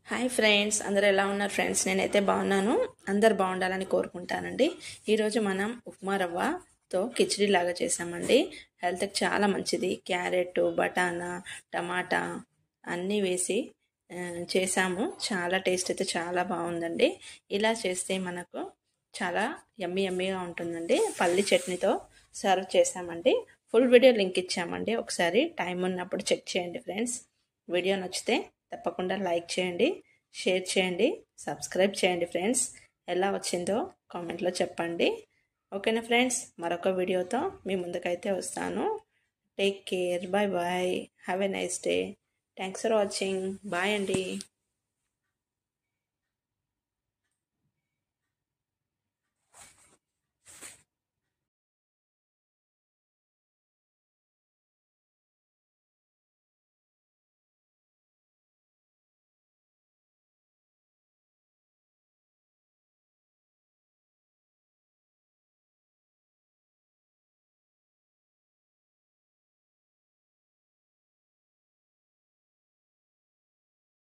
Hi friends, అందరూ ఎలా ఉన్నారు ఫ్రెండ్స్? నేనైతే బాగున్నాను. అందరు బాగుండాలని కోరుకుంటానండి. ఈరోజు మనం ఉప్మా రవ్వతో కిచిడి లాగా చేసామండి. హెల్త్కి చాలా మంచిది. క్యారెట్, బటానా, టమాటా అన్నీ వేసి చేసాము. చాలా టేస్ట్ అయితే చాలా బాగుందండి. ఇలా చేస్తే మనకు చాలా యమ్మీగా ఉంటుందండి. పల్లి చట్నీతో సర్వ్ చేసామండి. ఫుల్ వీడియో లింక్ ఇచ్చామండి. ఒకసారి టైం ఉన్నప్పుడు చెక్ చేయండి ఫ్రెండ్స్. వీడియో నచ్చితే తప్పకుండా లైక్ చేయండి, షేర్ చేయండి, సబ్స్క్రైబ్ చేయండి ఫ్రెండ్స్. ఎలా వచ్చిందో కామెంట్లో చెప్పండి. ఓకేనా ఫ్రెండ్స్, మరొక వీడియోతో మీ ముందుకైతే వస్తాను. Take care, bye bye, have a nice day. Thanks for watching. Bye అండి.